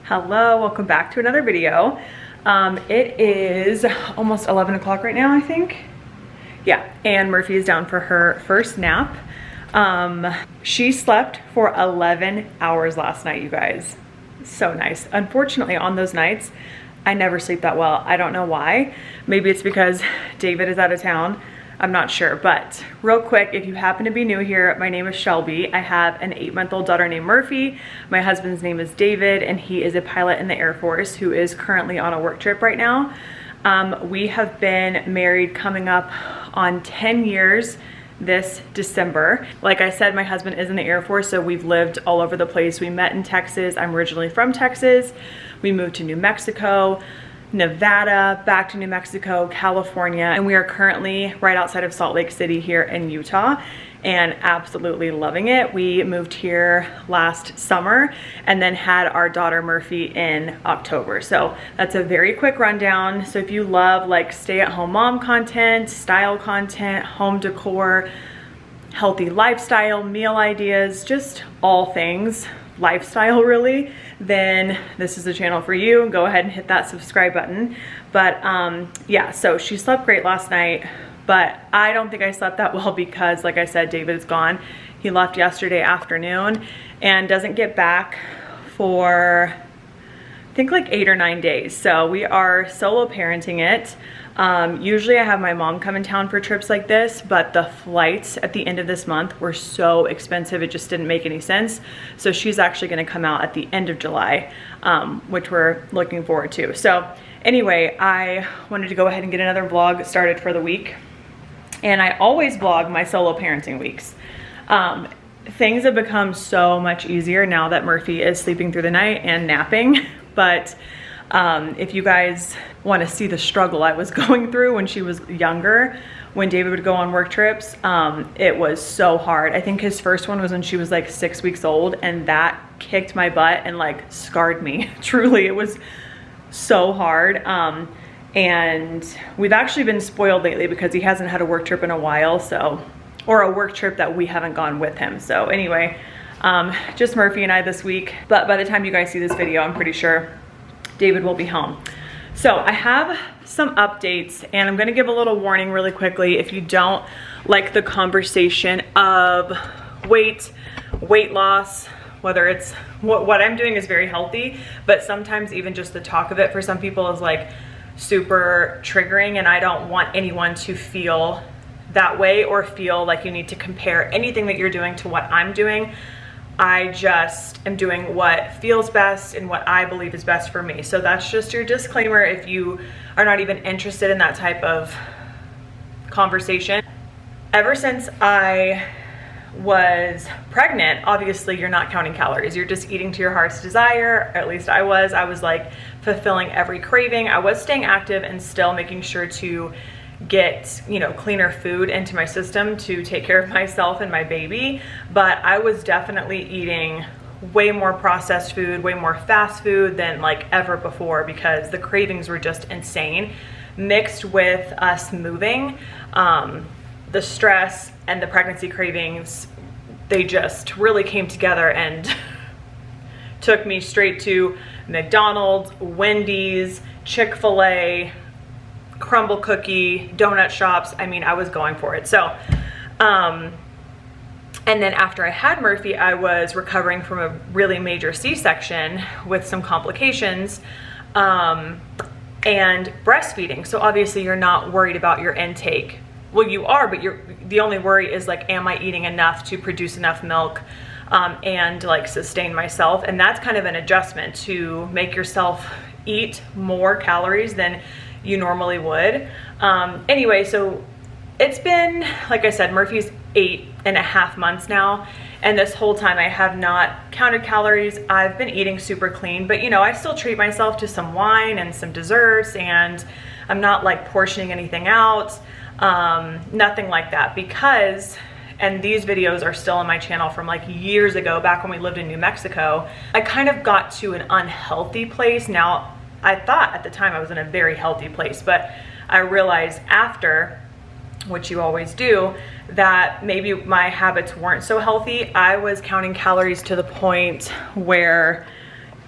Hello, welcome back to another video. It is almost 11 o'clock right now, I think. Yeah, and Murphy is down for her first nap. She slept for 11 hours last night, you guys. So nice. Unfortunately, on those nights, I never sleep that well. I don't know why. Maybe it's because David is out of town. I'm not sure, but real quick, if you happen to be new here, my name is Shelby. I have an 8-month-old daughter named Murphy. My husband's name is David, and he is a pilot in the Air Force who is currently on a work trip right now. We have been married coming up on 10 years this December. Like I said, my husband is in the Air Force, so we've lived all over the place. We met in Texas. I'm originally from Texas. We moved to New Mexico, Nevada, back to New Mexico, California, and we are currently right outside of Salt Lake City here in Utah and absolutely loving it. We moved here last summer and then had our daughter Murphy in October. So that's a very quick rundown. So if you love like stay-at-home mom content, style content, home decor, healthy lifestyle, meal ideas, just all things lifestyle really, then this is the channel for you. Go ahead and hit that subscribe button. But yeah, so she slept great last night, but I don't think I slept that well because, like I said, David is gone. He left yesterday afternoon and doesn't get back for I think like 8 or 9 days. So we are solo parenting it. Usually I have my mom come in town for trips like this, but the flights at the end of this month were so expensive, it just didn't make any sense. So she's actually gonna come out at the end of July, which we're looking forward to. So anyway, I wanted to go ahead and get another vlog started for the week. And I always vlog my solo parenting weeks. Things have become so much easier now that Murphy is sleeping through the night and napping. But if you guys want to see the struggle I was going through when she was younger, when David would go on work trips, it was so hard. I think his first one was when she was like 6 weeks old, and that kicked my butt and like scarred me. Truly, it was so hard. And we've actually been spoiled lately because he hasn't had a work trip in a while, so, or a work trip that we haven't gone with him. So anyway, just Murphy and I this week, but by the time you guys see this video, I'm pretty sure David will be home. So I have some updates, and I'm gonna give a little warning really quickly. If you don't like the conversation of weight loss, whether it's, what I'm doing is very healthy, but sometimes even just the talk of it for some people is like super triggering, and I don't want anyone to feel that way or feel like you need to compare anything that you're doing to what I'm doing. I just am doing what feels best and what I believe is best for me. So that's just your disclaimer if you are not even interested in that type of conversation. Ever since I was pregnant, obviously you're not counting calories. You're just eating to your heart's desire, or at least I was. I was like fulfilling every craving. I was staying active and still making sure to get, you know, cleaner food into my system to take care of myself and my baby. But I was definitely eating way more processed food, way more fast food than like ever before, because the cravings were just insane. Mixed with us moving, the stress and the pregnancy cravings, they just really came together and took me straight to McDonald's, Wendy's, Chick-fil-A, crumble cookie, donut shops. I mean, I was going for it. So, and then after I had Murphy, I was recovering from a really major C-section with some complications, and breastfeeding. So obviously you're not worried about your intake. Well, you are, but the only worry is like, am I eating enough to produce enough milk and like sustain myself? And that's kind of an adjustment to make yourself eat more calories than you normally would. Anyway, so it's been, like I said, Murphy's 8.5 months now, and this whole time I have not counted calories. I've been eating super clean, but you know, I still treat myself to some wine and some desserts, and I'm not like portioning anything out, nothing like that, because, and these videos are still on my channel from like years ago, back when we lived in New Mexico, I kind of got to an unhealthy place. Now, I thought at the time I was in a very healthy place, but I realized after, which you always do, that maybe my habits weren't so healthy. I was counting calories to the point where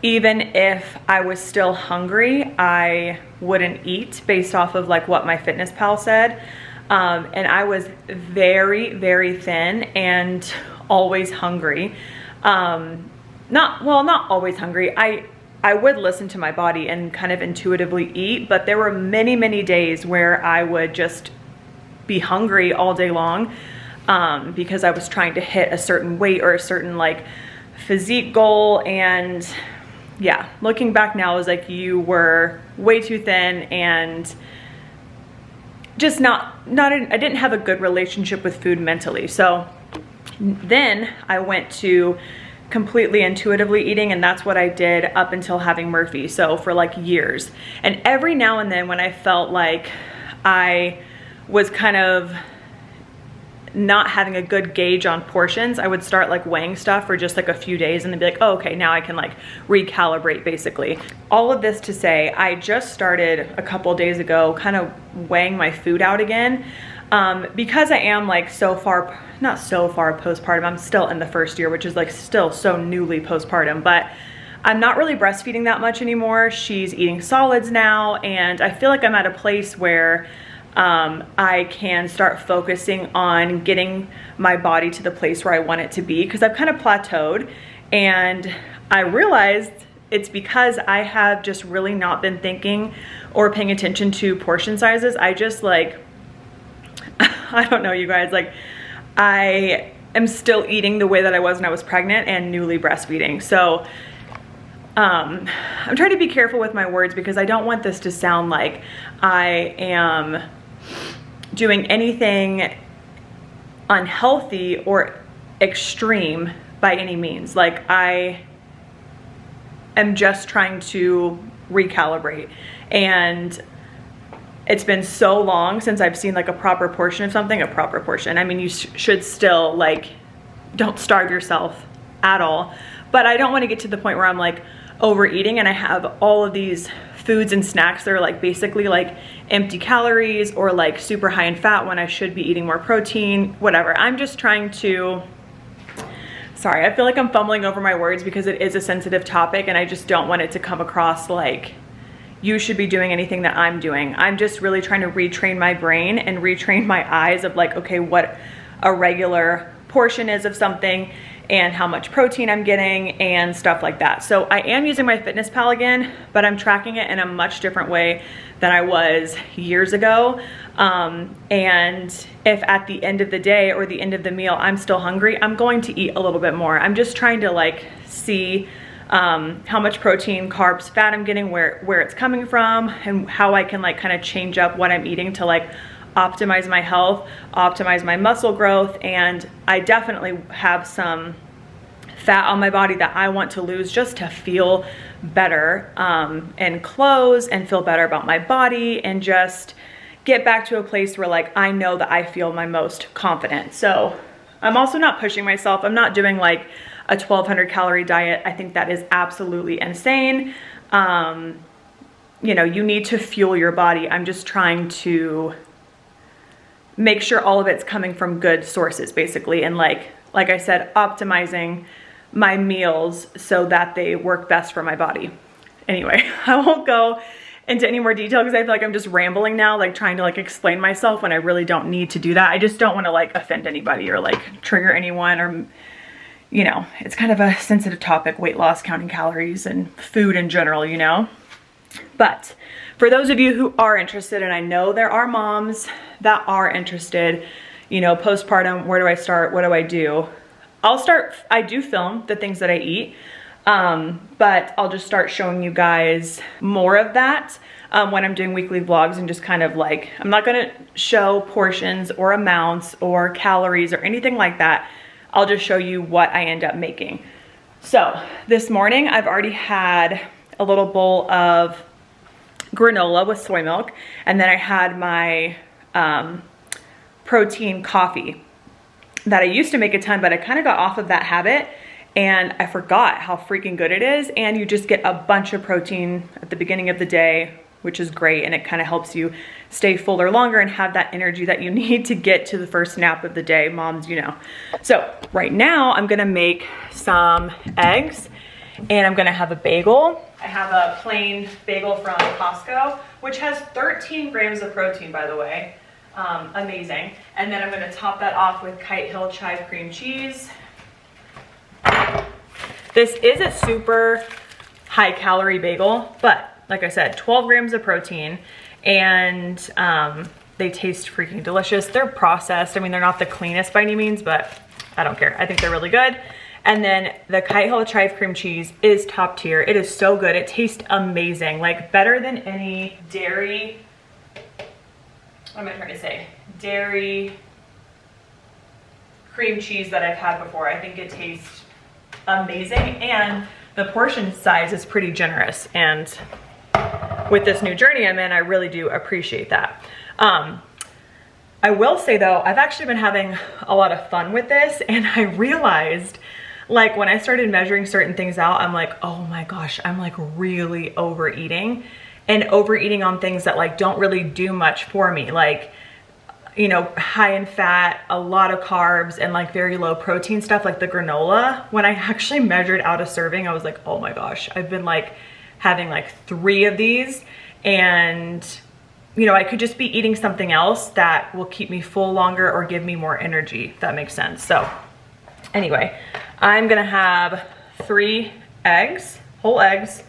even if I was still hungry, I wouldn't eat based off of like what my fitness pal said. And I was very, very thin and always hungry. Not always hungry. I would listen to my body and kind of intuitively eat, but there were many, many days where I would just be hungry all day long, because I was trying to hit a certain weight or a certain like physique goal. And yeah, looking back now, I was like, you were way too thin and just I didn't have a good relationship with food mentally. So then I went to completely intuitively eating, and that's what I did up until having Murphy. So for like years. And every now and then when I felt like I was kind of not having a good gauge on portions, I would start like weighing stuff for just like a few days and then be like, oh, okay, now I can like recalibrate basically. All of this to say, I just started a couple days ago kind of weighing my food out again, because I am like not so far postpartum. I'm still in the first year, which is like still so newly postpartum, but I'm not really breastfeeding that much anymore. She's eating solids now, and I feel like I'm at a place where I can start focusing on getting my body to the place where I want it to be, because I've kind of plateaued. And I realized it's because I have just really not been thinking or paying attention to portion sizes. I just like, I don't know, you guys, like I am still eating the way that I was when I was pregnant and newly breastfeeding. So I'm trying to be careful with my words, because I don't want this to sound like I am doing anything unhealthy or extreme by any means. Like I am just trying to recalibrate, and it's been so long since I've seen like a proper portion of something. A proper portion, I mean, you should still like, don't starve yourself at all, but I don't want to get to the point where I'm like overeating and I have all of these foods and snacks that are like basically like empty calories or like super high in fat when I should be eating more protein, whatever. I'm just trying to, sorry, I feel like I'm fumbling over my words because it is a sensitive topic, and I just don't want it to come across like you should be doing anything that I'm doing. I'm just really trying to retrain my brain and retrain my eyes of like, okay, what a regular portion is of something and how much protein I'm getting and stuff like that. So I am using my fitness pal again, but I'm tracking it in a much different way than I was years ago. And if at the end of the day or the end of the meal I'm still hungry, I'm going to eat a little bit more. I'm just trying to like see how much protein, carbs, fat I'm getting, where it's coming from, and how I can like kind of change up what I'm eating to like optimize my health, optimize my muscle growth. And I definitely have some fat on my body that I want to lose just to feel better in clothes and feel better about my body and just get back to a place where like I know that I feel my most confident. So I'm also not pushing myself. I'm not doing like a 1,200 calorie diet. I think that is absolutely insane. You know, you need to fuel your body. I'm just trying to make sure all of it's coming from good sources basically. And like I said, optimizing my meals so that they work best for my body. Anyway, I won't go into any more detail because I feel like I'm just rambling now, like trying to like explain myself when I really don't need to do that. I just don't want to like offend anybody or like trigger anyone, or, you know, it's kind of a sensitive topic, weight loss, counting calories, and food in general, you know. But for those of you who are interested, and I know there are moms that are interested, you know, postpartum, where do I start? What do I do? I do film the things that I eat, but I'll just start showing you guys more of that when I'm doing weekly vlogs, and just kind of like, I'm not gonna show portions or amounts or calories or anything like that. I'll just show you what I end up making. So this morning I've already had a little bowl of granola with soy milk, and then I had my protein coffee that I used to make a ton, but I kind of got off of that habit and I forgot how freaking good it is. And you just get a bunch of protein at the beginning of the day, which is great, and it kind of helps you stay fuller longer and have that energy that you need to get to the first nap of the day, moms, you know. So right now I'm gonna make some eggs, and I'm gonna have a bagel. I have a plain bagel from Costco, which has 13 grams of protein, by the way. Amazing. And then I'm gonna top that off with Kite Hill chive cream cheese. This is a super high calorie bagel, but like I said, 12 grams of protein, and they taste freaking delicious. They're processed. I mean, they're not the cleanest by any means, but I don't care. I think they're really good. And then the Kite Hill chive cream cheese is top tier. It is so good. It tastes amazing, like better than any dairy, what am I trying to say? Dairy cream cheese that I've had before. I think it tastes amazing, and the portion size is pretty generous. And with this new journey I'm in, I really do appreciate that. I will say though, I've actually been having a lot of fun with this, and I realized, like, when I started measuring certain things out, I'm like, oh my gosh, I'm like really overeating, and overeating on things that like don't really do much for me. Like, you know, high in fat, a lot of carbs, and like very low protein stuff like the granola. When I actually measured out a serving, I was like, oh my gosh, I've been like having like 3 of these, and you know, I could just be eating something else that will keep me full longer or give me more energy, if that makes sense. So anyway, I'm gonna have 3 eggs, whole eggs,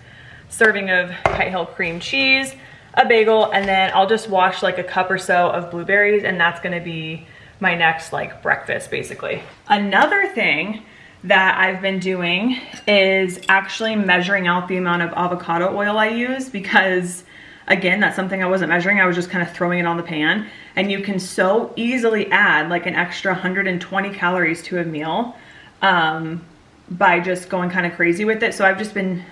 serving of Kite Hill cream cheese, a bagel, and then I'll just wash like a cup or so of blueberries, and that's gonna be my next like breakfast basically. Another thing that I've been doing is actually measuring out the amount of avocado oil I use, because again, that's something I wasn't measuring. I was just kind of throwing it on the pan, and you can so easily add like an extra 120 calories to a meal by just going kind of crazy with it. So I've just been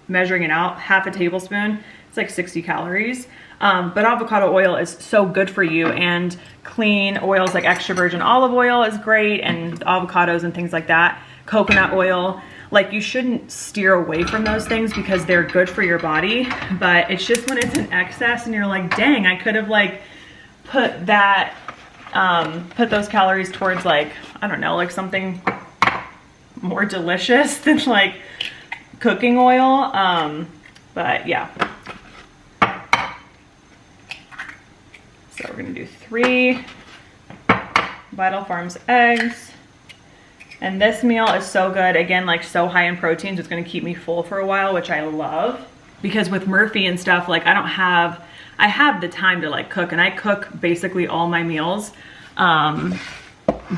measuring it out, half a tablespoon. It's like 60 calories. But avocado oil is so good for you, and clean oils like extra virgin olive oil is great, and avocados and things like that. Coconut oil, like you shouldn't steer away from those things because they're good for your body, but it's just when it's in excess and you're like, dang, I could have like put that, put those calories towards like, I don't know, like something more delicious than like cooking oil. But yeah. So we're gonna do 3 Vital Farms eggs. And this meal is so good. Again, like so high in protein, so it's gonna keep me full for a while, which I love. Because with Murphy and stuff, like I have the time to like cook, and I cook basically all my meals.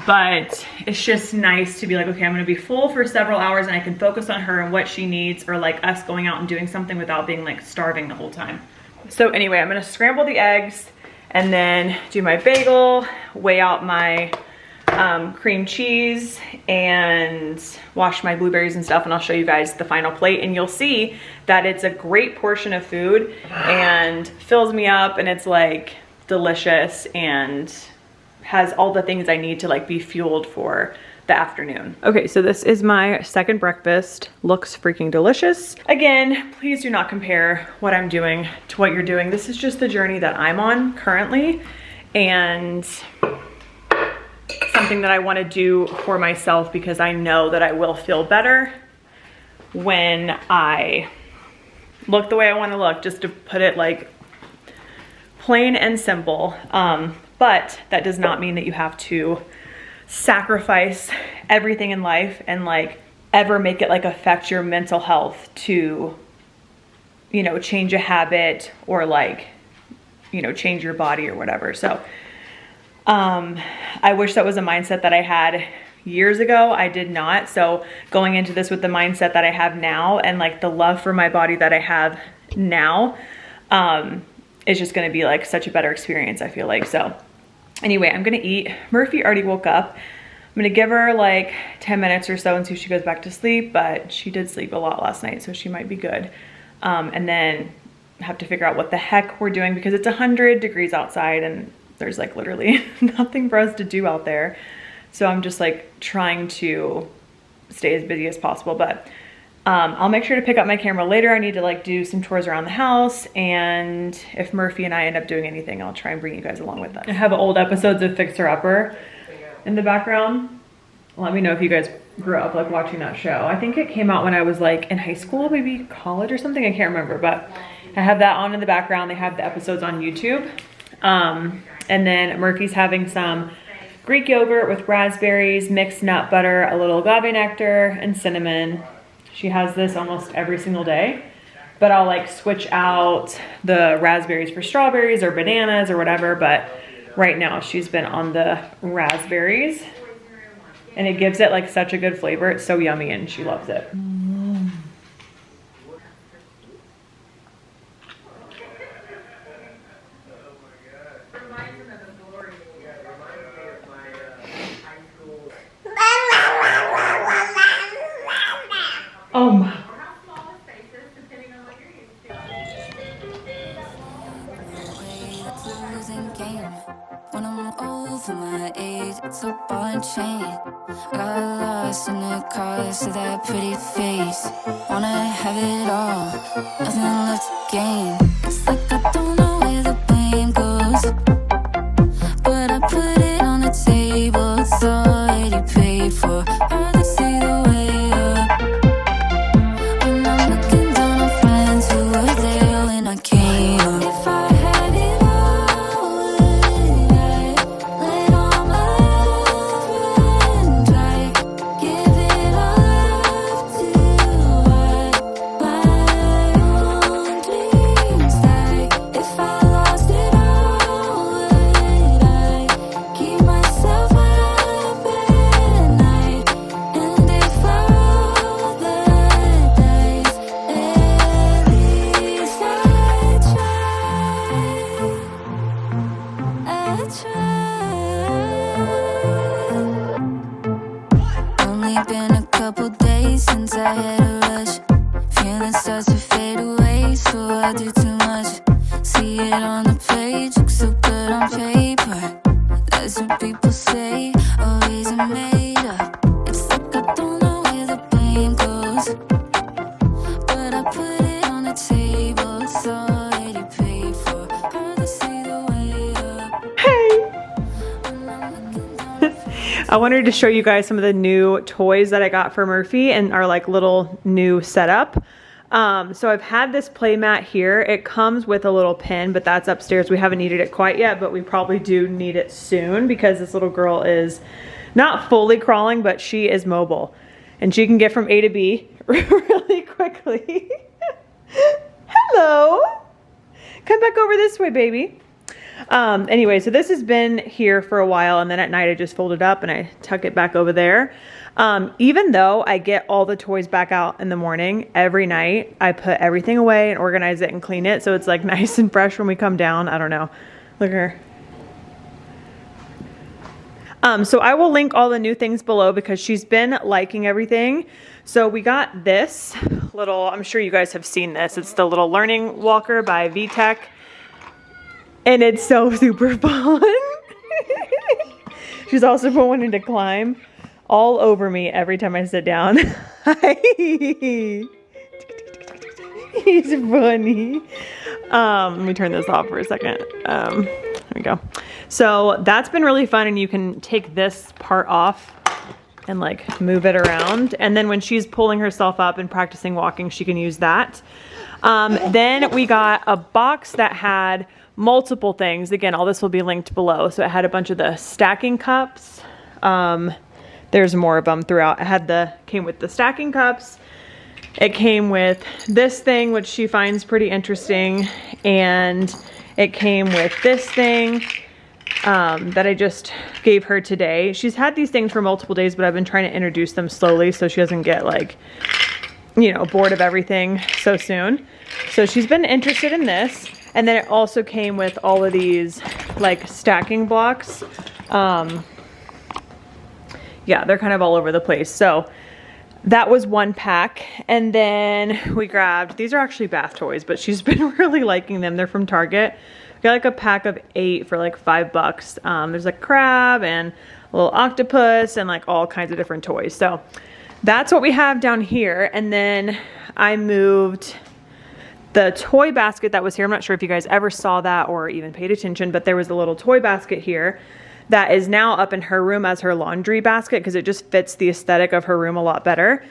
But it's just nice to be like, okay, I'm gonna be full for several hours, and I can focus on her and what she needs, or like us going out and doing something without being like starving the whole time. So anyway, I'm gonna scramble the eggs and then do my bagel, weigh out my cream cheese, and wash my blueberries and stuff, and I'll show you guys the final plate, and you'll see that it's a great portion of food and fills me up, and it's like delicious and has all the things I need to like be fueled for the afternoon. Okay, so this is my second breakfast. Looks freaking delicious. Again, please do not compare what I'm doing to what you're doing. This is just the journey that I'm on currently, and something that I want to do for myself, because I know that I will feel better when I look the way I want to look, just to put it like plain and simple. But that does not mean that you have to sacrifice everything in life and like ever make it like affect your mental health to, you know, change a habit or like, you know, change your body or whatever. So I wish that was a mindset that I had years ago. I did not. So going into this with the mindset that I have now, and like the love for my body that I have now, is just going to be like such a better experience, I feel like. So anyway, I'm going to eat. Murphy already woke up. I'm going to give her like 10 minutes or so and see if she goes back to sleep, but she did sleep a lot last night, so she might be good. And then have to figure out what the heck we're doing, because it's 100 degrees outside and there's like literally nothing for us to do out there. So I'm just like trying to stay as busy as possible, but I'll make sure to pick up my camera later. I need to like do some chores around the house, and if Murphy and I end up doing anything, I'll try and bring you guys along with us. I have old episodes of Fixer Upper in the background. Let me know if you guys grew up like watching that show. I think it came out when I was like in high school, maybe college or something. I can't remember, but I have that on in the background. They have the episodes on YouTube. And then Murphy's having some Greek yogurt with raspberries, mixed nut butter, a little agave nectar, and cinnamon. She has this almost every single day, but I'll like switch out the raspberries for strawberries or bananas or whatever. But right now she's been on the raspberries, and it gives it like such a good flavor. It's so yummy and she loves it. Oh my. When I'm over my age, it's a ball and chain. I got lost in the car, see that pretty face. Wanna have it all, nothing left to gain. It's like I don't know where the blame goes, but I put it on the table, it's already paid for. Hard to see the way up when I'm looking down on friends who were there when I came up. If I had it all, would I let all my love run dry? Give it all up to my own dreams die. If I lost it all, would I keep myself up at night? And if I roll the dice, at least I tried. Only been a couple days since I had a rush. Feeling starts to fade away, so I do too much. See it on the page, looks so good on paper. That's what people say, always a made up. It's like I don't know where the blame goes, but I put it on the table, it's already paid for. Hard to see the way up when I'm looking down. I wanted to show you guys some of the new toys that I got for Murphy and our like little new setup. So I've had this play mat here. It comes with a little pin, but that's upstairs. We haven't needed it quite yet, but we probably do need it soon because this little girl is not fully crawling, but she is mobile and she can get from A to B really quickly. Hello. Come back over this way, baby. Anyway, so this has been here for a while, and then at night I just fold it up and I tuck it back over there. Even though I get all the toys back out in the morning, every night I put everything away and organize it and clean it so it's like nice and fresh when we come down. I don't know. Look at her. So I will link all the new things below because she's been liking everything. So we got this little, I'm sure you guys have seen this. It's the little learning walker by VTech. And it's so super fun. She's also put one in to climb all over me every time I sit down. He's funny. Let me turn this off for a second. There we go. So that's been really fun, and you can take this part off and like move it around. And then when she's pulling herself up and practicing walking, she can use that. Then we got a box that had multiple things. Again, all this will be linked below. So it had a bunch of the stacking cups. There's more of them throughout. Came with the stacking cups. It came with this thing, which she finds pretty interesting. And it came with this thing that I just gave her today. She's had these things for multiple days, but I've been trying to introduce them slowly so she doesn't get like, you know, bored of everything so soon. So she's been interested in this. And then it also came with all of these like stacking blocks. Yeah, they're kind of all over the place. So that was one pack. And then we grabbed, these are actually bath toys, but she's been really liking them. They're from Target. We got like a pack of 8 for like $5. There's a crab and a little octopus and like all kinds of different toys. So that's what we have down here. And then I moved the toy basket that was here. I'm not sure if you guys ever saw that or even paid attention, but there was a little toy basket here that is now up in her room as her laundry basket because it just fits the aesthetic of her room a lot better.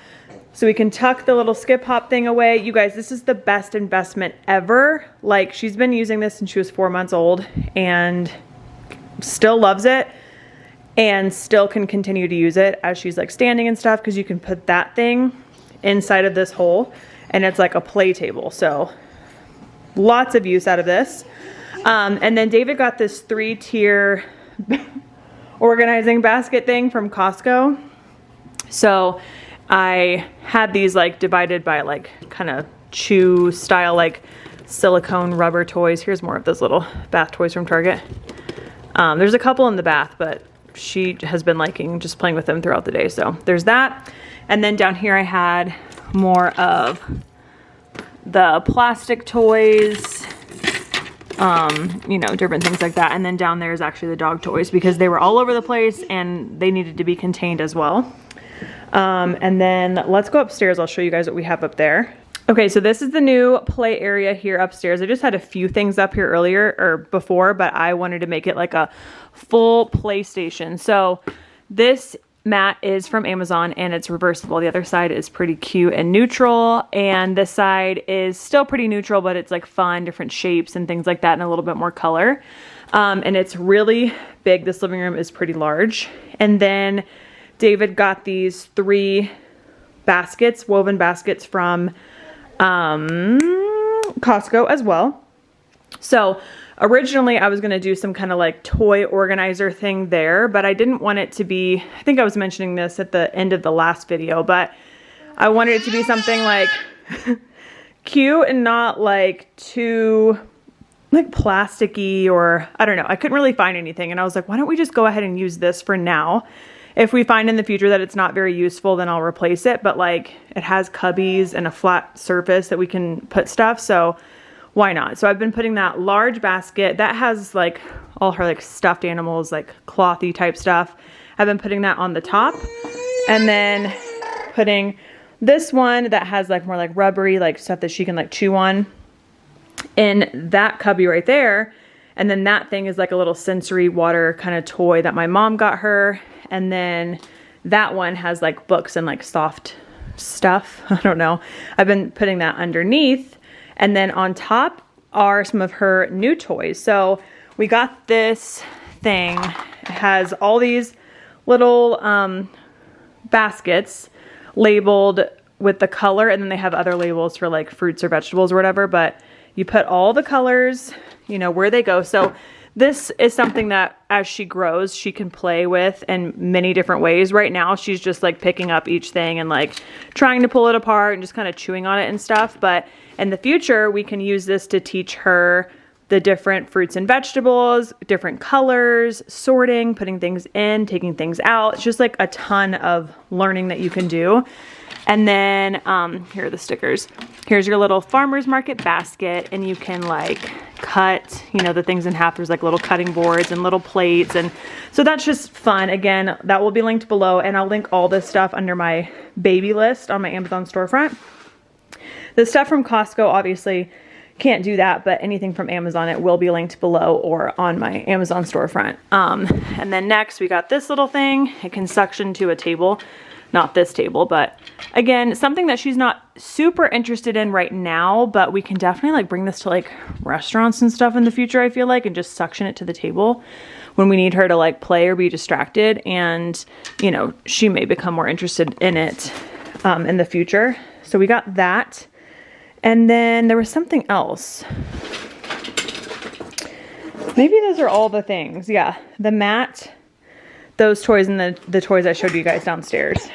So we can tuck the little skip hop thing away. You guys, this is the best investment ever. Like, she's been using this since she was 4 months old and still loves it and still can continue to use it as she's like standing and stuff, because you can put that thing inside of this hole and it's like a play table. So lots of use out of this. And then David got this 3-tier organizing basket thing from Costco. So I had these like divided by like kind of chew style, like silicone rubber toys. Here's more of those little bath toys from Target. There's a couple in the bath, but she has been liking just playing with them throughout the day. So there's that. And then down here I had more of the plastic toys, you know, different things like that. And then down there is actually the dog toys because they were all over the place and they needed to be contained as well. And then let's go upstairs. I'll show you guys what we have up there. Okay, so this is the new play area here upstairs. I just had a few things up here earlier or before, but I wanted to make it like a full play station. So this mat is from Amazon and it's reversible. The other side is pretty cute and neutral, and this side is still pretty neutral, but it's like fun, different shapes and things like that, and a little bit more color. And it's really big. This living room is pretty large. And then David got these 3 baskets, woven baskets from Costco as well. So originally I was going to do some kind of like toy organizer thing there, but I didn't want it to be, I think I was mentioning this at the end of the last video, but I wanted it to be something like cute and not like too like plasticky, or I don't know. I couldn't really find anything. And I was like, why don't we just go ahead and use this for now? If we find in the future that it's not very useful, then I'll replace it. But like it has cubbies and a flat surface that we can put stuff. So why not? So I've been putting that large basket that has like all her like stuffed animals, like clothy type stuff. I've been putting that on the top, and then putting this one that has like more like rubbery like stuff that she can like chew on in that cubby right there. And then that thing is like a little sensory water kind of toy that my mom got her. And then that one has like books and like soft stuff. I don't know. I've been putting that underneath. And then on top are some of her new toys. So we got this thing. It has all these little baskets labeled with the color. And then they have other labels for like fruits or vegetables or whatever. But you put all the colors, you know, where they go. So this is something that as she grows, she can play with in many different ways. Right now, she's just like picking up each thing and like trying to pull it apart and just kind of chewing on it and stuff. But in the future, we can use this to teach her the different fruits and vegetables, different colors, sorting, putting things in, taking things out. It's just like a ton of learning that you can do. And then here are the stickers. Here's your little farmer's market basket, and you can like cut, you know, the things in half. There's like little cutting boards and little plates, and so that's just fun. Again, that will be linked below, and I'll link all this stuff under my baby list on my Amazon storefront. The stuff from Costco obviously can't do that, but anything from Amazon, it will be linked below or on my Amazon storefront. And then next we got this little thing. It can suction to a table. Not this table, but again, something that she's not super interested in right now, but we can definitely like bring this to like restaurants and stuff in the future, I feel like, and just suction it to the table when we need her to like play or be distracted. And, you know, she may become more interested in it in the future. So we got that. And then there was something else. Maybe those are all the things. Yeah, the mat, those toys, and the toys I showed you guys downstairs.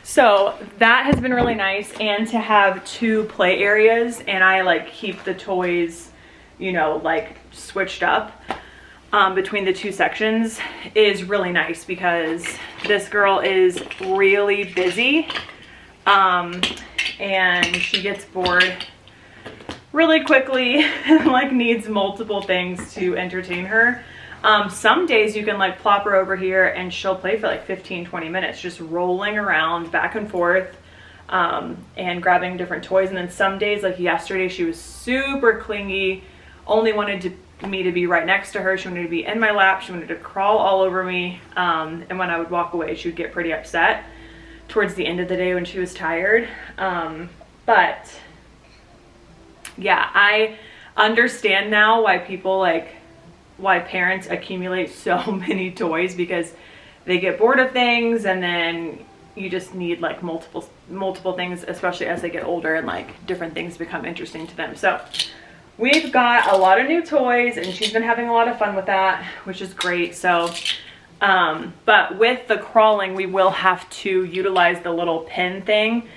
So that has been really nice, and to have 2 play areas, and I like keep the toys, you know, like switched up between the 2 sections is really nice, because this girl is really busy and she gets bored really quickly and like needs multiple things to entertain her. Some days you can like plop her over here and she'll play for like 15-20 minutes, just rolling around back and forth and grabbing different toys. And then some days, like yesterday, she was super clingy, only wanted to me to be right next to her. She wanted to be in my lap. She wanted to crawl all over me. And when I would walk away, she would get pretty upset towards the end of the day when she was tired. But yeah, I understand now why people why parents accumulate so many toys, because they get bored of things, and then you just need like multiple things, especially as they get older and like different things become interesting to them. So we've got a lot of new toys, and she's been having a lot of fun with that, which is great. So but with the crawling, we will have to utilize the little pin thing.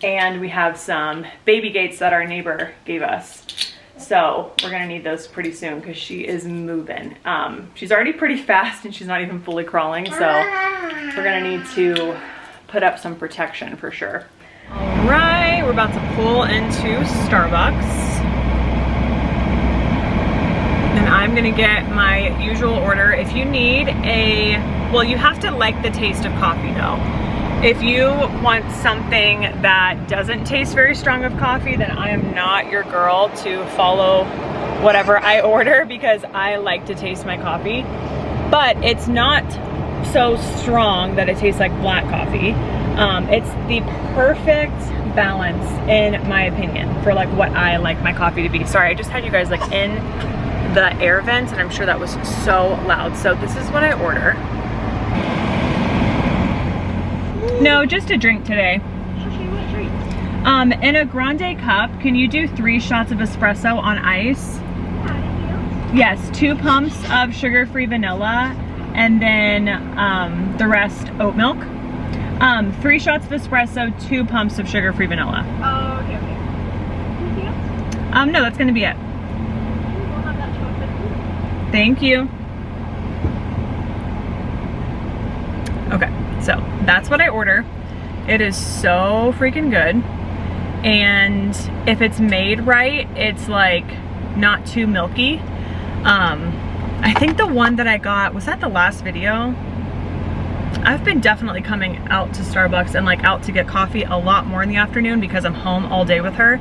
And we have some baby gates that our neighbor gave us. So we're gonna need those pretty soon because she is moving. She's already pretty fast and she's not even fully crawling. So we're gonna need to put up some protection for sure. All right, we're about to pull into Starbucks. And I'm gonna get my usual order. If you need well, you have to like the taste of coffee though. If you want something that doesn't taste very strong of coffee, then I am not your girl to follow whatever I order, because I like to taste my coffee. But it's not so strong that it tastes like black coffee. It's the perfect balance, in my opinion, for like what I like my coffee to be. Sorry, I just had you guys like in the air vents, and I'm sure that was so loud. So this is what I order. No, just a drink today. What drink? In a grande cup, can you do 3 shots of espresso on ice? Yes, 2 pumps of sugar-free vanilla, and then the rest oat milk. 3 shots of espresso, 2 pumps of sugar-free vanilla. Oh, okay. Anything else? No, that's gonna be it. We'll have that chocolate. Thank you. Okay, so that's what I order. It is so freaking good. And if it's made right, it's like not too milky. I think the one that I got, was that the last video? I've been definitely coming out to Starbucks and like out to get coffee a lot more in the afternoon because I'm home all day with her.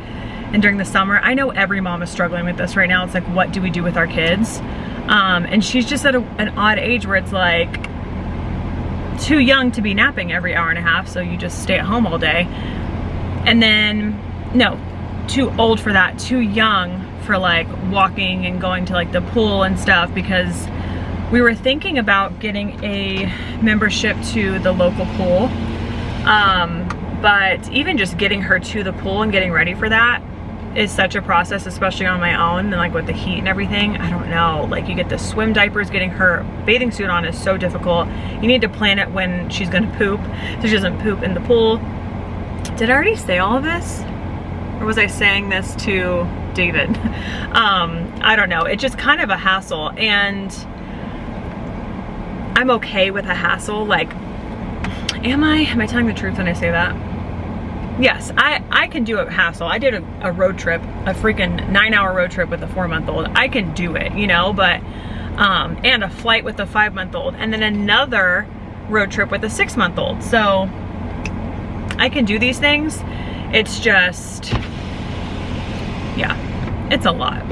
And during the summer, I know every mom is struggling with this right now. It's like, what do we do with our kids? And she's just at an odd age where it's like too young to be napping every hour and a half, so you just stay at home all day. And then, no, too old for that, too young for like walking and going to like the pool and stuff, because we were thinking about getting a membership to the local pool. But even just getting her to the pool and getting ready for that is such a process, especially on my own, and like with the heat and everything. I don't know, like you get the swim diapers, getting her bathing suit on is so difficult. You need to plan it when she's gonna poop, so she doesn't poop in the pool. Did I already say all of this? Or was I saying this to David? I don't know, it's just kind of a hassle, and I'm okay with a hassle. Like, am I telling the truth when I say that? Yes, I can do a hassle. I did a road trip, a freaking 9-hour road trip with a 4-month-old. I can do it, you know, but, and a flight with a 5-month-old, and then another road trip with a 6-month-old. So I can do these things. It's just, yeah, it's a lot.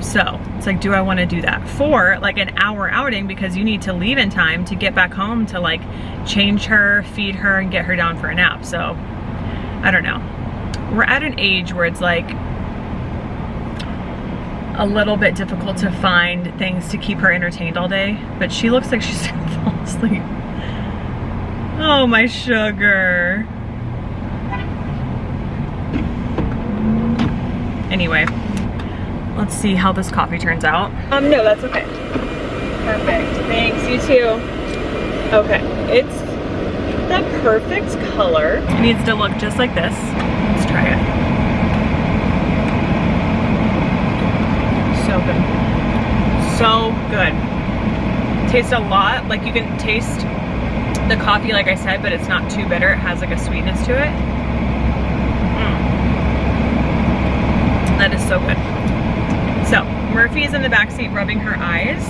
So it's like, do I want to do that for like an hour outing, because you need to leave in time to get back home to like change her, feed her, and get her down for a nap. So I don't know. We're at an age where it's like a little bit difficult to find things to keep her entertained all day, but she looks like she's gonna fall asleep. Oh, my sugar. Anyway, let's see how this coffee turns out. No, that's okay. Perfect, thanks, you too. Okay, it's the perfect color. It needs to look just like this. Let's try it. So good. So good. Tastes a lot, like you can taste the coffee, like I said, but it's not too bitter. It has like a sweetness to it. That is so good. So Murphy is in the backseat rubbing her eyes.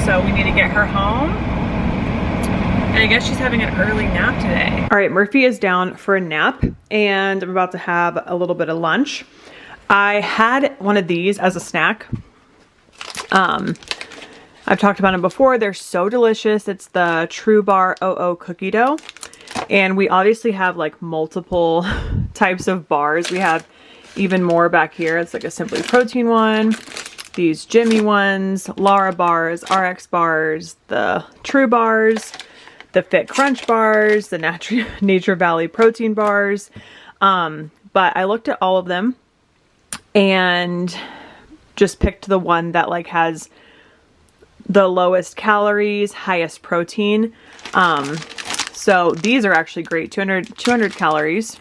So we need to get her home. And I guess she's having an early nap today. All right, Murphy is down for a nap, and I'm about to have a little bit of lunch. I had one of these as a snack. I've talked about them before. They're so delicious. It's the True Bar OO cookie dough. And we obviously have like multiple types of bars. We have even more back here. It's like a Simply Protein one, these Jimmy ones, Lara bars, RX bars, the True bars, the Fit Crunch bars, the Nature Valley protein bars. But I looked at all of them and just picked the one that like has the lowest calories, highest protein. So these are actually great. 200 calories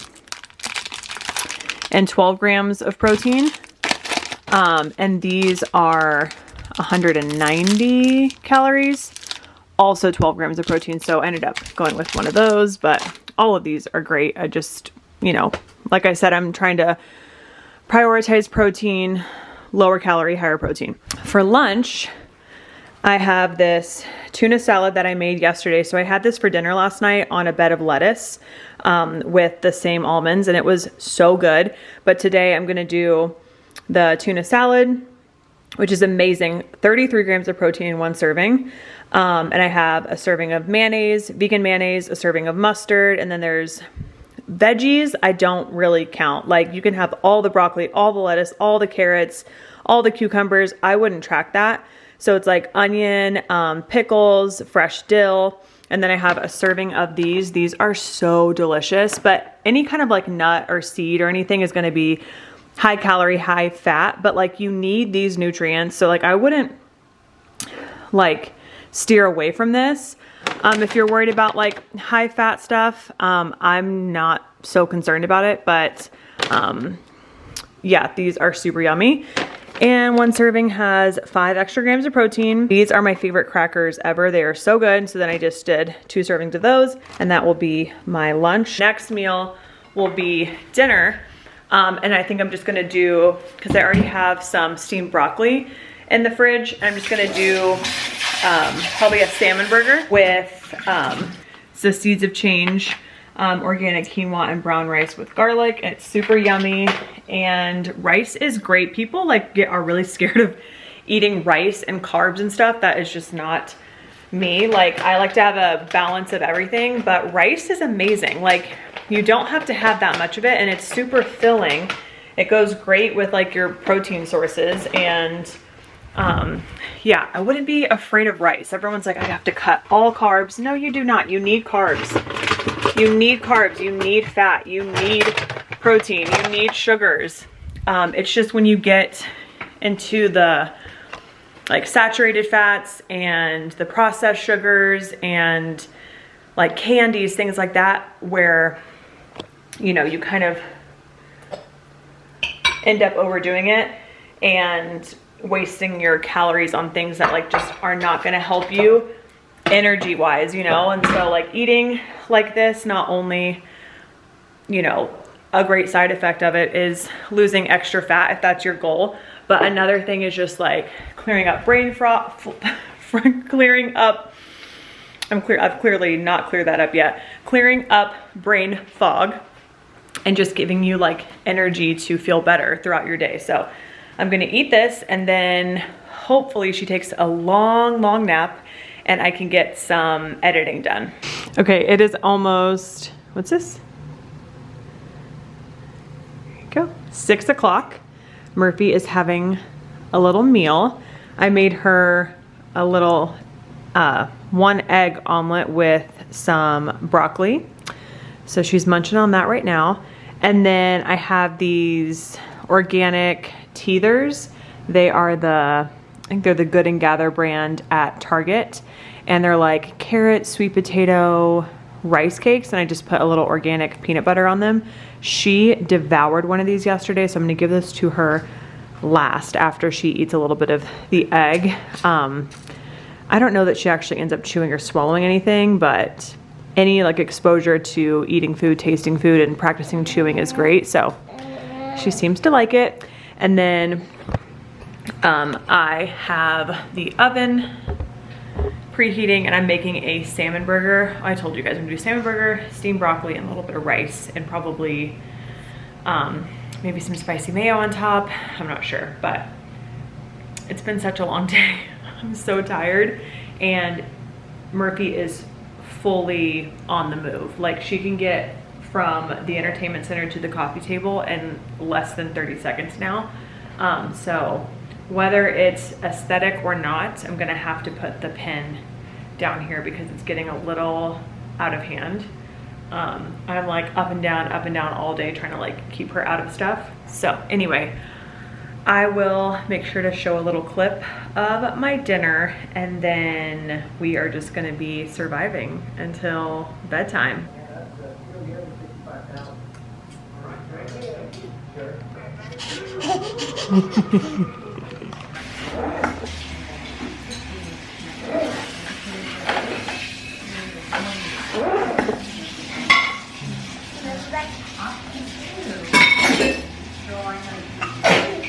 and 12 grams of protein. And these are 190 calories, also 12 grams of protein. So I ended up going with one of those, but all of these are great. I just, you know, like I said, I'm trying to prioritize protein, lower calorie, higher protein. For lunch, I have this tuna salad that I made yesterday. So I had this for dinner last night on a bed of lettuce with the same almonds, and it was so good. But today I'm gonna do the tuna salad, which is amazing. 33 grams of protein in one serving. And I have a serving of mayonnaise, vegan mayonnaise, a serving of mustard, and then there's veggies. I don't really count. Like, you can have all the broccoli, all the lettuce, all the carrots, all the cucumbers. I wouldn't track that. So it's like onion, pickles, fresh dill, and then I have a serving of these. These are so delicious, but any kind of like nut or seed or anything is gonna be high calorie, high fat, but like you need these nutrients. So like I wouldn't like steer away from this. If you're worried about like high fat stuff, I'm not so concerned about it, but yeah, these are super yummy. And one serving has 5 extra grams of protein. These are my favorite crackers ever. They are so good. So then I just did 2 servings of those, and that will be my lunch. Next meal will be dinner. And I think I'm just gonna do, because I already have some steamed broccoli in the fridge, I'm just gonna do probably a salmon burger with the Seeds of Change organic quinoa and brown rice with garlic. It's super yummy, and rice is great. People like are really scared of eating rice and carbs and stuff. That is just not me. Like, I like to have a balance of everything, but rice is amazing. Like, you don't have to have that much of it, and it's super filling. It goes great with like your protein sources, and yeah, I wouldn't be afraid of rice. Everyone's like, I have to cut all carbs. No, you do not. You need carbs. You need carbs, you need fat, you need protein, you need sugars. It's just when you get into the like saturated fats and the processed sugars and like candies, things like that, where, you know, you kind of end up overdoing it and wasting your calories on things that like just are not gonna help you energy wise, you know. And so like eating like this, not only, you know, a great side effect of it is losing extra fat if that's your goal, but another thing is just like clearing up brain fog, clearing up, I've clearly not cleared that up yet, clearing up brain fog and just giving you like energy to feel better throughout your day. So I'm gonna eat this, and then hopefully she takes a long nap and I can get some editing done. Okay, it is almost, what's this? There you go, 6 o'clock. Murphy is having a little meal. I made her a little 1 egg omelet with some broccoli. So she's munching on that right now. And then I have these organic teethers. They are I think they're the Good and Gather brand at Target, and they're like carrot, sweet potato, rice cakes, and I just put a little organic peanut butter on them. She devoured one of these yesterday, so I'm gonna give this to her last after she eats a little bit of the egg. I don't know that she actually ends up chewing or swallowing anything, but any like exposure to eating food, tasting food, and practicing chewing is great, so she seems to like it. And then I have the oven preheating, and I'm making a salmon burger. I told you guys I'm gonna do salmon burger, steamed broccoli, and a little bit of rice, and probably maybe some spicy mayo on top. I'm not sure, but it's been such a long day. I'm so tired, and Murphy is fully on the move. Like, she can get from the entertainment center to the coffee table in less than 30 seconds now. So whether it's aesthetic or not, I'm gonna have to put the pin down here because it's getting a little out of hand. I'm like up and down all day trying to like keep her out of stuff. So anyway, I will make sure to show a little clip of my dinner, and then we are just gonna be surviving until bedtime.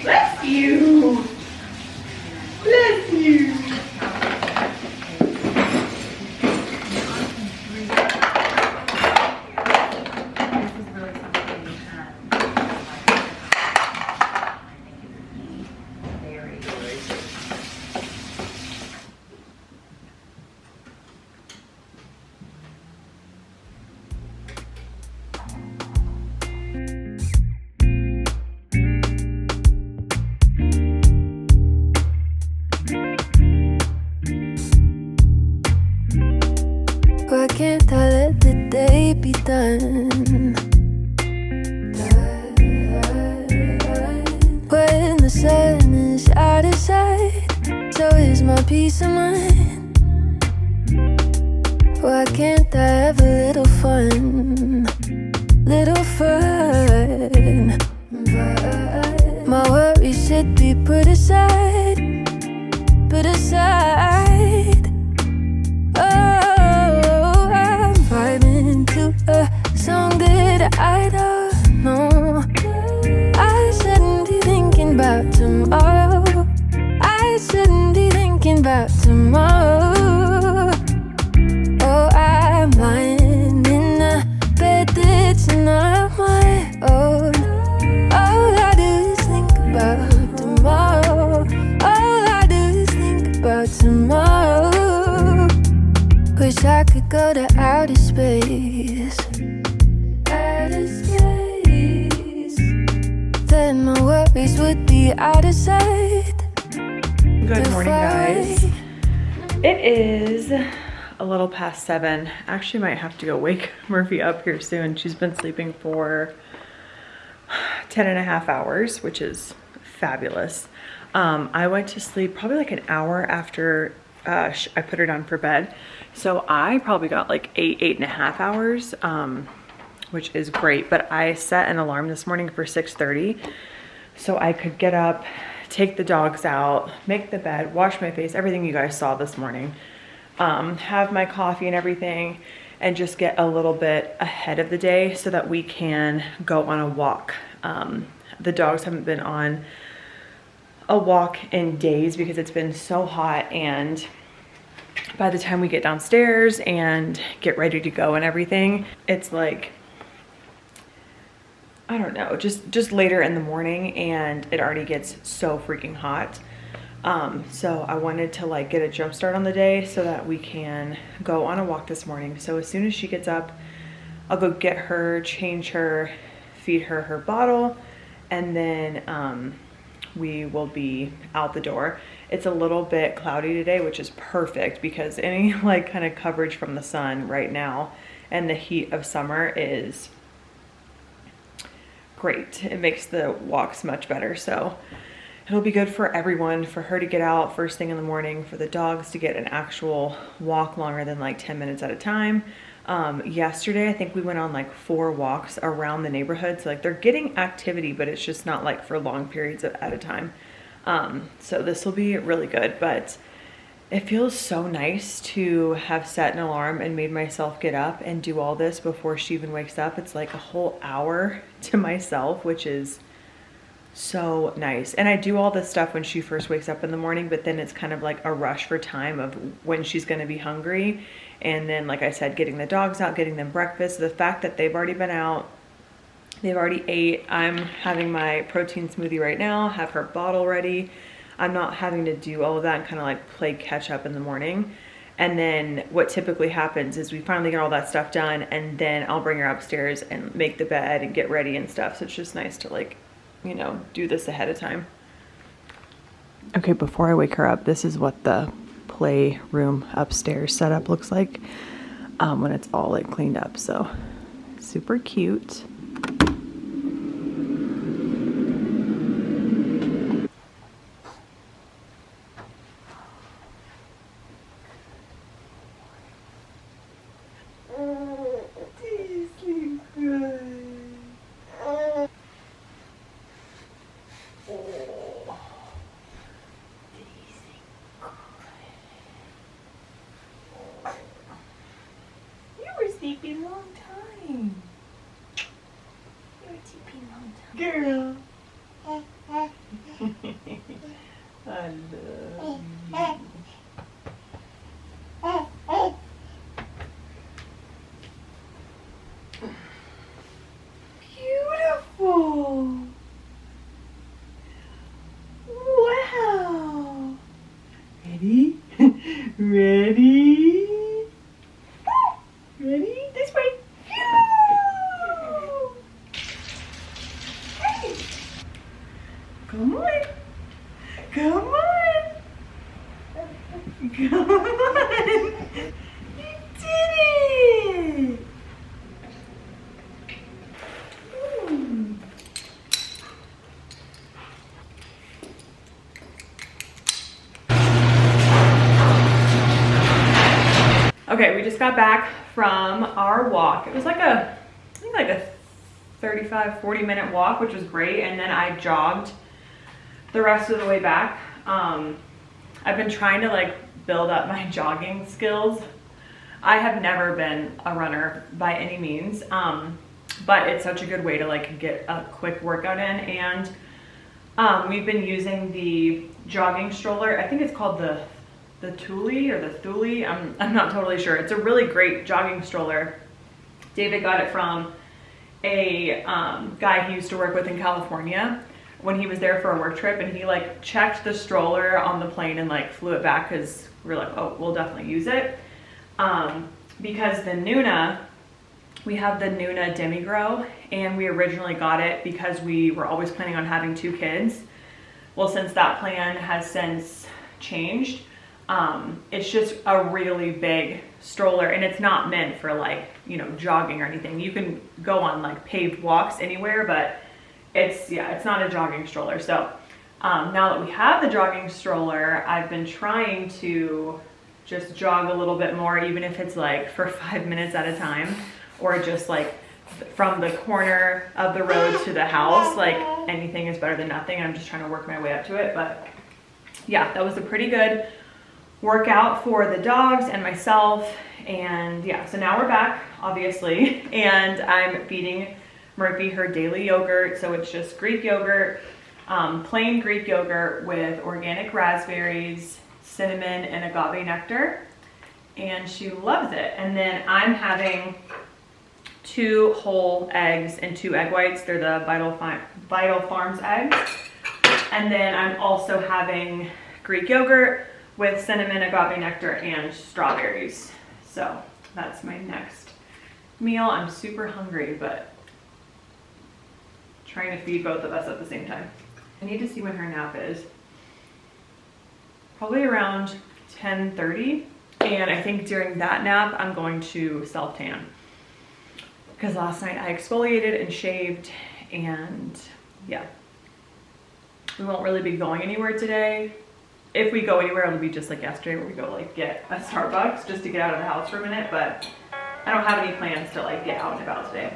Bless you. Bless you. Why can't I let the day be done? When the sun is out of sight, so is my peace of mind. Why can't I have a little fun? Little fun. My worries should be put aside. Put aside. Oh, I'm vibing to a song that I don't know. I shouldn't be thinking about tomorrow. I shouldn't be thinking about tomorrow. Oh, I'm lying in a bed that's not my own. All I do is think about tomorrow. All I do is think about tomorrow. Wish I could go to outer space. Outer space. Then my worries would be out of sight. Good morning, guys. It is a little past 7. Actually might have to go wake Murphy up here soon. She's been sleeping for 10.5 hours, which is fabulous. I went to sleep probably like an hour after I put her down for bed. So I probably got like 8.5 hours, which is great. But I set an alarm this morning for 6:30 so I could get up, take the dogs out, make the bed, wash my face, everything you guys saw this morning, have my coffee and everything, and just get a little bit ahead of the day so that we can go on a walk. The dogs haven't been on a walk in days because it's been so hot, and by the time we get downstairs and get ready to go and everything, it's like, I don't know, just later in the morning, and it already gets so freaking hot. So I wanted to like get a jump start on the day so that we can go on a walk this morning. So as soon as she gets up, I'll go get her, change her, feed her her bottle, and then we will be out the door. It's a little bit cloudy today, which is perfect because any like kind of coverage from the sun right now and the heat of summer is great. It makes the walks much better. So it'll be good for everyone, for her to get out first thing in the morning, for the dogs to get an actual walk longer than like 10 minutes at a time. Yesterday, I think we went on like 4 walks around the neighborhood. So like they're getting activity, but it's just not like for long periods at a time. So this will be really good, but it feels so nice to have set an alarm and made myself get up and do all this before she even wakes up. It's like a whole hour to myself, which is so nice. And I do all this stuff when she first wakes up in the morning, but then it's kind of like a rush for time of when she's going to be hungry. And then, like I said, getting the dogs out, getting them breakfast. The fact that they've already been out, They've already ate. I'm having my protein smoothie right now, have her bottle ready. I'm not having to do all of that and kind of like play catch up in the morning. And then what typically happens is we finally get all that stuff done, and then I'll bring her upstairs and make the bed and get ready and stuff. So it's just nice to, like, you know, do this ahead of time. Okay, before I wake her up, this is what the playroom upstairs setup looks like when it's all like cleaned up. So super cute. Sleeping long time. You're sleeping long time. Girl. I love you. Beautiful. Wow. Ready? Ready? Ready? This way. Hey. Come on. Come on. Come on. You did it. Okay, we just got back from our walk. It was like I think like a 35-40 minute walk, which was great. And then I jogged the rest of the way back. I've been trying to like build up my jogging skills. I have never been a runner by any means, but it's such a good way to like get a quick workout in. And we've been using the jogging stroller. I think it's called the Thule or the Thule. I'm not totally sure. It's a really great jogging stroller. David got it from a guy he used to work with in California when he was there for a work trip, and he like checked the stroller on the plane and like flew it back because we were like, oh, we'll definitely use it. Because the Nuna, we have the Nuna Demi-Grow, and we originally got it because we were always planning on having 2 kids. Well, since that plan has since changed, it's just a really big stroller, and it's not meant for like, you know, jogging or anything. You can go on like paved walks anywhere, but it's not a jogging stroller. So now that we have the jogging stroller, I've been trying to just jog a little bit more, even if it's like for 5 minutes at a time, or just like from the corner of the road to the house. Like anything is better than nothing. I'm just trying to work my way up to it. But yeah, that was a pretty good workout for the dogs and myself. And yeah, so now we're back, obviously, and I'm feeding Murphy her daily yogurt. So it's just Greek yogurt, plain Greek yogurt with organic raspberries, cinnamon, and agave nectar, and she loves it. And then I'm having 2 whole eggs and 2 egg whites. They're the Vital Farms eggs. And then I'm also having Greek yogurt with cinnamon, agave nectar, and strawberries. So that's my next meal. I'm super hungry, but trying to feed both of us at the same time. I need to see when her nap is. Probably around 10:30. And I think during that nap, I'm going to self-tan. Because last night I exfoliated and shaved, and yeah. We won't really be going anywhere today. If we go anywhere, it'll be just like yesterday where we go like get a Starbucks just to get out of the house for a minute, but I don't have any plans to like get out and about today.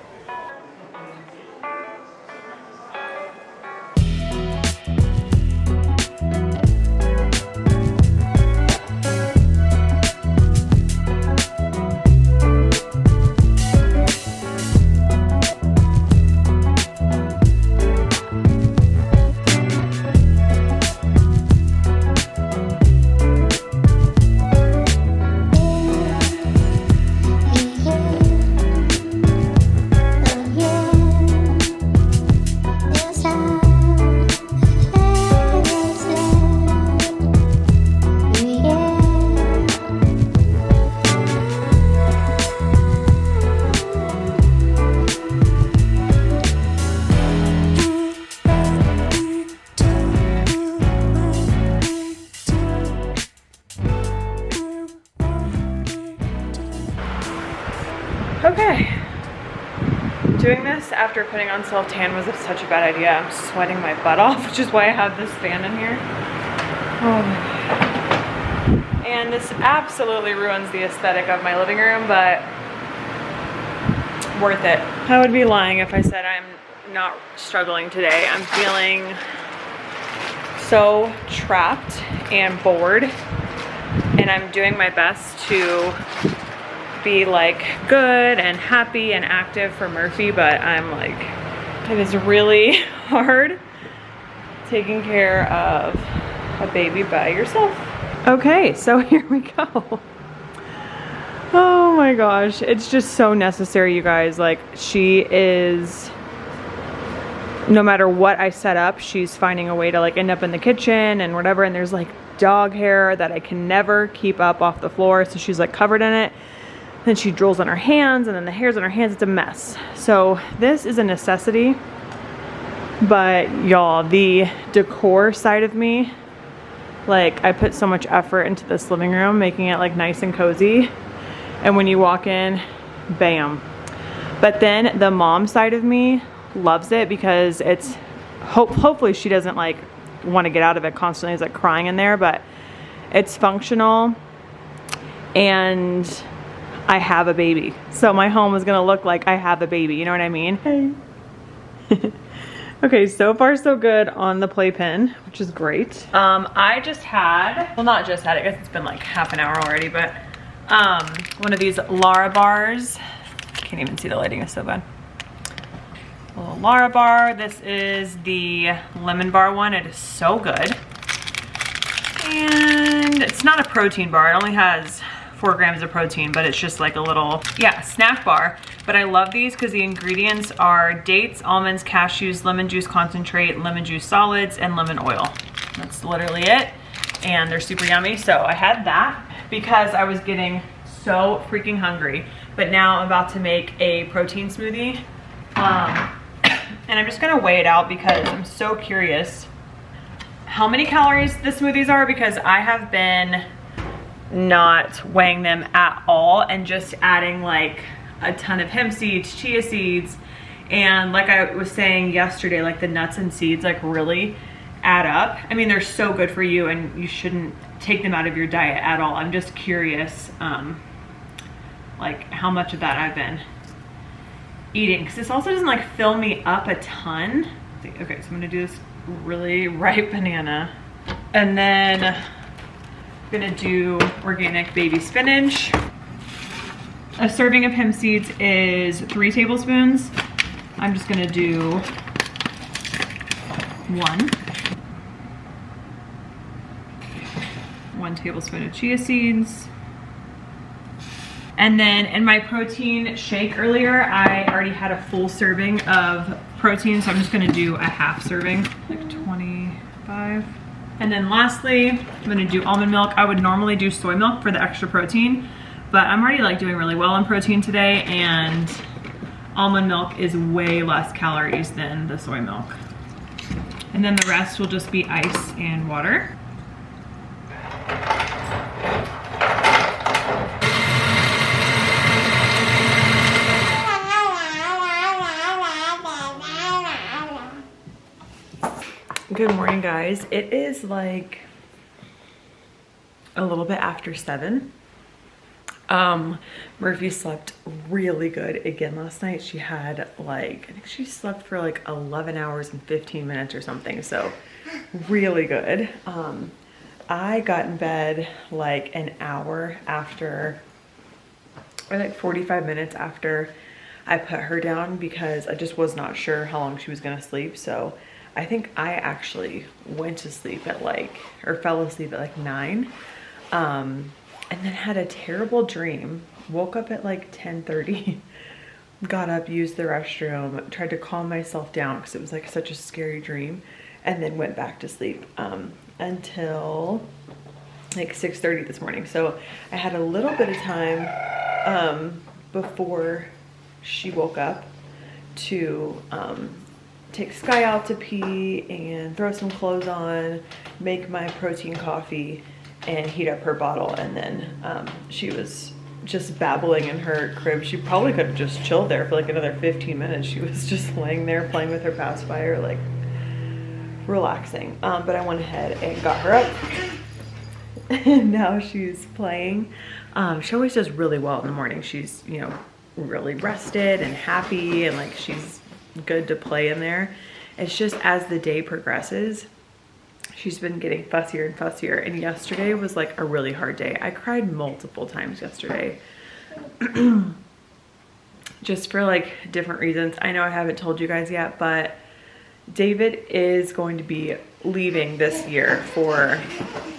Doing this after putting on self-tan was such a bad idea. I'm sweating my butt off, which is why I have this fan in here. Oh my God. And this absolutely ruins the aesthetic of my living room, but worth it. I would be lying if I said I'm not struggling today. I'm feeling so trapped and bored, and I'm doing my best to be like good and happy and active for Murphy, but I'm like, it is really hard taking care of a baby by yourself. Okay, so here we go. Oh my gosh, it's just so necessary, you guys. Like, she is, no matter what I set up, she's finding a way to like end up in the kitchen and whatever, and there's like dog hair that I can never keep up off the floor, so she's like covered in it. Then she drools on her hands, and then the hairs on her hands, it's a mess. So this is a necessity, but y'all, the decor side of me, like, I put so much effort into this living room, making it like nice and cozy, and when you walk in, bam. But then the mom side of me loves it because it's, hopefully she doesn't like want to get out of it constantly, is like crying in there, but it's functional, and I have a baby. So my home is gonna look like I have a baby, you know what I mean? Hey. Okay, so far so good on the playpen, which is great. I just had, well, not just had, I guess it's been like half an hour already, but one of these Lara bars. Can't even see, the lighting is so bad. A little Lara bar. This is the lemon bar one. It is so good. And it's not a protein bar. It only has 4 grams of protein, but it's just like a little, yeah, snack bar. But I love these because the ingredients are dates, almonds, cashews, lemon juice concentrate, lemon juice solids, and lemon oil. That's literally it. And they're super yummy. So I had that because I was getting so freaking hungry. But now I'm about to make a protein smoothie. And I'm just gonna weigh it out because I'm so curious how many calories the smoothies are, because I have been not weighing them at all and just adding like a ton of hemp seeds, chia seeds, and like I was saying yesterday, like the nuts and seeds like really add up. I mean, they're so good for you and you shouldn't take them out of your diet at all. I'm just curious like how much of that I've been eating, because this also doesn't like fill me up a ton. Okay, so I'm gonna do this really ripe banana, and then I'm gonna do organic baby spinach. A serving of hemp seeds is 3 tablespoons. I'm just gonna do 1 tablespoon of chia seeds. And then in my protein shake earlier, I already had a full serving of protein, so I'm just gonna do a half serving, like 25. And then lastly, I'm gonna do almond milk. I would normally do soy milk for the extra protein, but I'm already like doing really well on protein today, and almond milk is way less calories than the soy milk. And then the rest will just be ice and water. Good morning, guys. It is like a little bit after 7. Murphy slept really good again last night. She had like, I think she slept for like 11 hours and 15 minutes or something, so really good. I got in bed like an hour after, or like 45 minutes after I put her down, because I just was not sure how long she was gonna sleep. So I think I actually went to sleep at like, or fell asleep at like 9. And then had a terrible dream. Woke up at like 10:30, got up, used the restroom, tried to calm myself down because it was like such a scary dream, and then went back to sleep until like 6:30 this morning. So I had a little bit of time before she woke up to take Sky out to pee and throw some clothes on, make my protein coffee, and heat up her bottle. And then she was just babbling in her crib. She probably could have just chilled there for like another 15 minutes. She was just laying there playing with her pacifier, like relaxing. But I went ahead and got her up. And now she's playing. She always does really well in the morning. She's, you know, really rested and happy, and like she's good to play in there. It's just as the day progresses, she's been getting fussier and fussier. And yesterday was like a really hard day. I cried multiple times yesterday. Just for like different reasons. I know I haven't told you guys yet, but David is going to be leaving this year for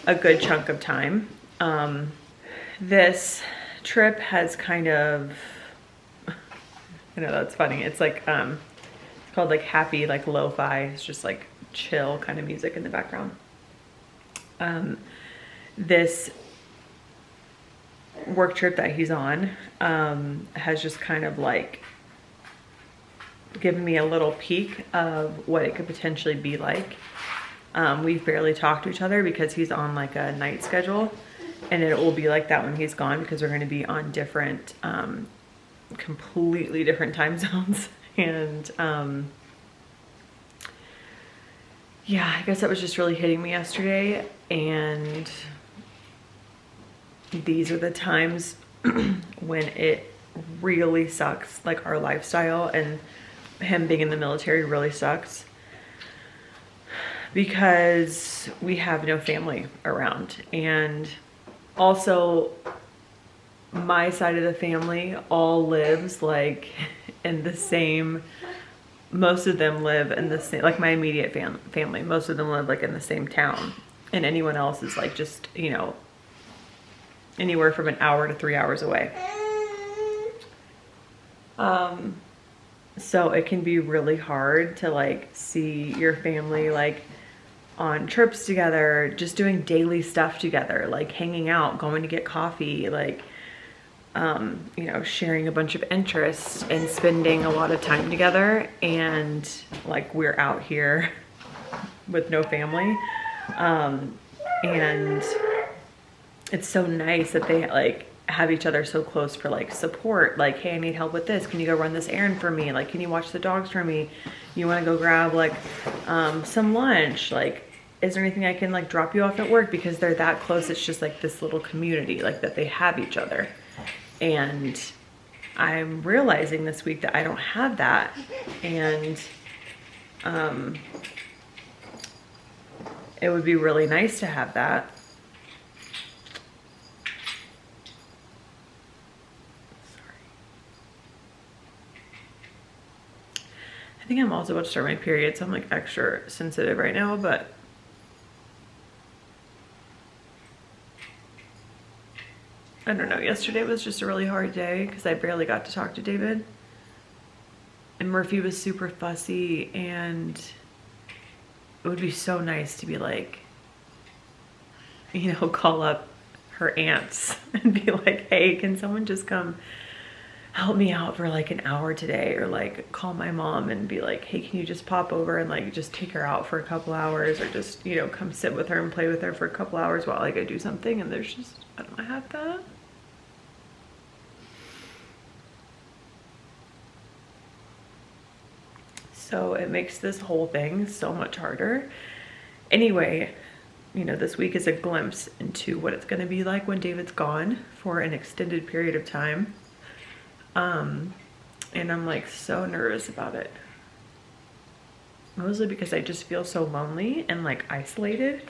a good chunk of time. This trip has kind of, I know that's funny. It's like, it's called like happy, like lo-fi. It's just like chill kind of music in the background. This work trip that he's on has just kind of like given me a little peek of what it could potentially be like. We've barely talked to each other because he's on like a night schedule, and it will be like that when he's gone because we're going to be on different, completely different time zones. And yeah, I guess that was just really hitting me yesterday. And these are the times when it really sucks, like our lifestyle, and him being in the military really sucks because we have no family around. And also my side of the family all lives like in the same, most of them live in the same, like my immediate family, most of them live like in the same town, and anyone else is like just, you know, anywhere from an hour to 3 hours away. So it can be really hard to like see your family like on trips together, just doing daily stuff together, like hanging out, going to get coffee, like, you know, sharing a bunch of interests and spending a lot of time together. And like we're out here with no family. And it's so nice that they like have each other so close for like support. Like, hey, I need help with this. Can you go run this errand for me? Like, can you watch the dogs for me? You want to go grab like some lunch? Like, is there anything I can like drop you off at work? Because they're that close. It's just like this little community, like that they have each other. And I'm realizing this week that I don't have that. And it would be really nice to have that. I think I'm also about to start my period, so I'm like extra sensitive right now, but I don't know. Yesterday was just a really hard day because I barely got to talk to David. And Murphy was super fussy, and it would be so nice to be like, you know, call up her aunts and be like, hey, can someone just come help me out for like an hour today? Or like call my mom and be like, hey, can you just pop over and like just take her out for a couple hours, or just, you know, come sit with her and play with her for a couple hours while I go do something. And there's just, I don't have that. So it makes this whole thing so much harder. Anyway, you know, this week is a glimpse into what it's going to be like when David's gone for an extended period of time. And I'm like so nervous about it. Mostly because I just feel so lonely and like isolated.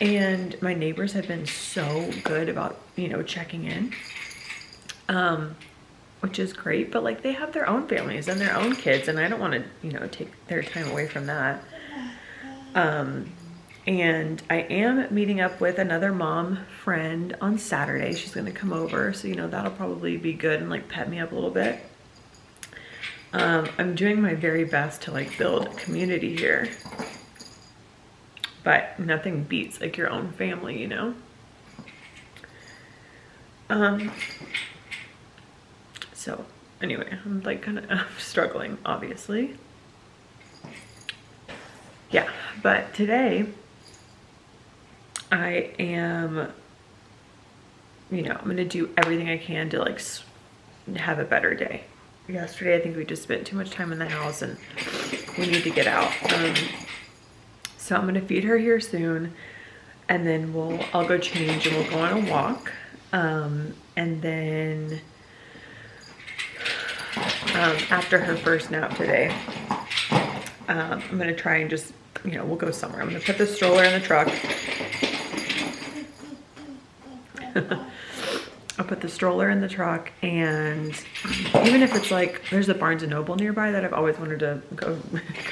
And my neighbors have been so good about, you know, checking in. Which is great, but like they have their own families and their own kids, and I don't want to, you know, take their time away from that. And I am meeting up with another mom friend on Saturday. She's going to come over, so, you know, that'll probably be good and like pep me up a little bit. I'm doing my very best to like build community here, but nothing beats like your own family, you know? So anyway, I'm like kind of struggling, obviously. Yeah, but today I am you know, I'm gonna do everything I can to like have a better day. Yesterday, I think we just spent too much time in the house and we need to get out. So I'm gonna feed her here soon, and then I'll go change and we'll go on a walk. And then after her first nap today, I'm gonna try and just, you know, we'll go somewhere. I'm gonna put the stroller in the truck. I'll put the stroller in the truck, and even if it's like, there's a Barnes & Noble nearby that I've always wanted to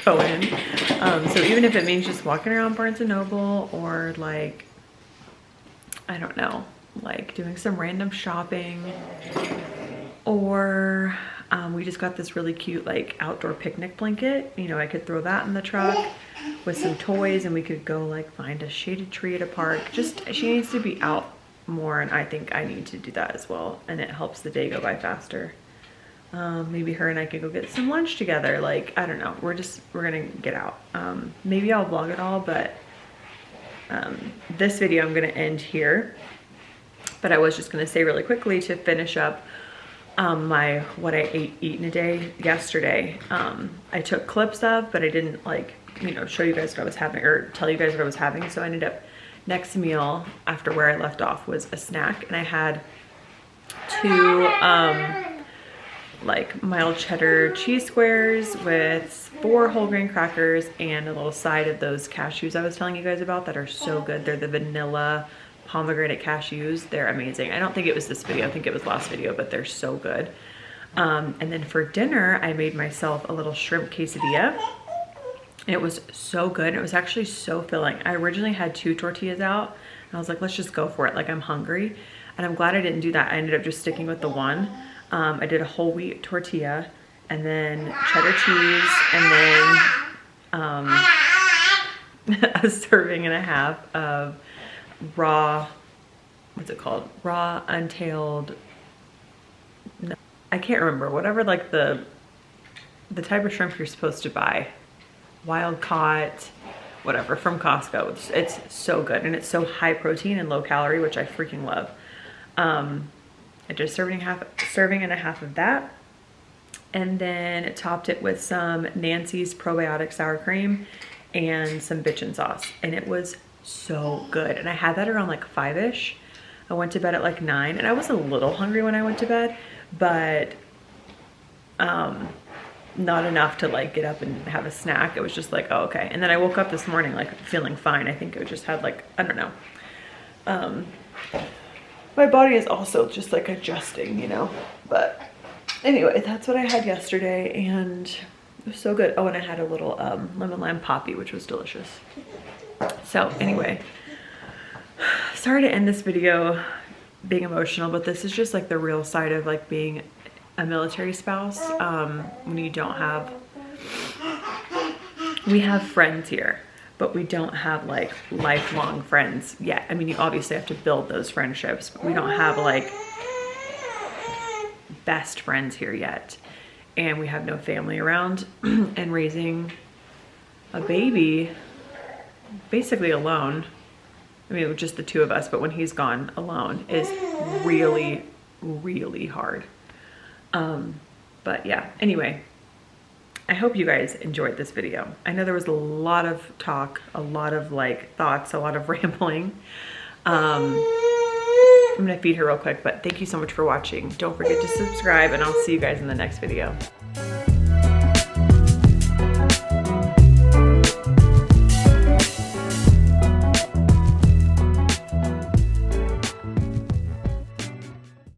go in. So even if it means just walking around Barnes & Noble, or like, I don't know, like doing some random shopping, or we just got this really cute like outdoor picnic blanket. You know, I could throw that in the truck with some toys, and we could go like find a shaded tree at a park. Just, she needs to be out more, and I think I need to do that as well, and it helps the day go by faster. Maybe her and I could go get some lunch together. Like, I don't know, we're gonna get out. Maybe I'll vlog it all, but this video I'm gonna end here. But I was just gonna say really quickly to finish up what I ate in a day yesterday. I took clips of, but I didn't like, you know, show you guys what I was having or tell you guys what I was having. So I ended up, next meal after where I left off was a snack, and I had 2 like mild cheddar cheese squares with 4 whole grain crackers and a little side of those cashews I was telling you guys about that are so good. They're the vanilla pomegranate cashews. They're amazing. I don't think it was this video, I think it was last video, but they're so good. And then for dinner, I made myself a little shrimp quesadilla. It was so good. It was actually so filling. I originally had 2 tortillas out, and I was like, let's just go for it. Like, I'm hungry. And I'm glad I didn't do that. I ended up just sticking with the one. I did a whole wheat tortilla, and then cheddar cheese, and then a serving and a half of raw, what's it called? Raw, untailed, no, I can't remember. Whatever, like the type of shrimp you're supposed to buy. Wild caught, whatever, from Costco. It's so good, and it's so high protein and low calorie, which I freaking love. I did a serving and a half of that, and then topped it with some Nancy's probiotic sour cream and some bitchin' sauce, and it was so good. And I had that around like 5-ish. I went to bed at like 9, and I was a little hungry when I went to bed, but not enough to like get up and have a snack. It was just like, oh, okay. And then I woke up this morning like feeling fine. I think it just had like, I don't know. My body is also just like adjusting, you know, but anyway, that's what I had yesterday, and it was so good. Oh, and I had a little lemon lime poppy, which was delicious. So anyway, sorry to end this video being emotional, but this is just like the real side of like being a military spouse. When you don't have, we have friends here, but we don't have like lifelong friends yet. I mean, you obviously have to build those friendships, but we don't have like best friends here yet. And we have no family around, and raising a baby basically alone, I mean, just the 2 of us, but when he's gone alone, is really, really hard. But yeah, anyway, I hope you guys enjoyed this video. I know there was a lot of talk, a lot of like thoughts, a lot of rambling. I'm gonna feed her real quick, but thank you so much for watching. Don't forget to subscribe, and I'll see you guys in the next video.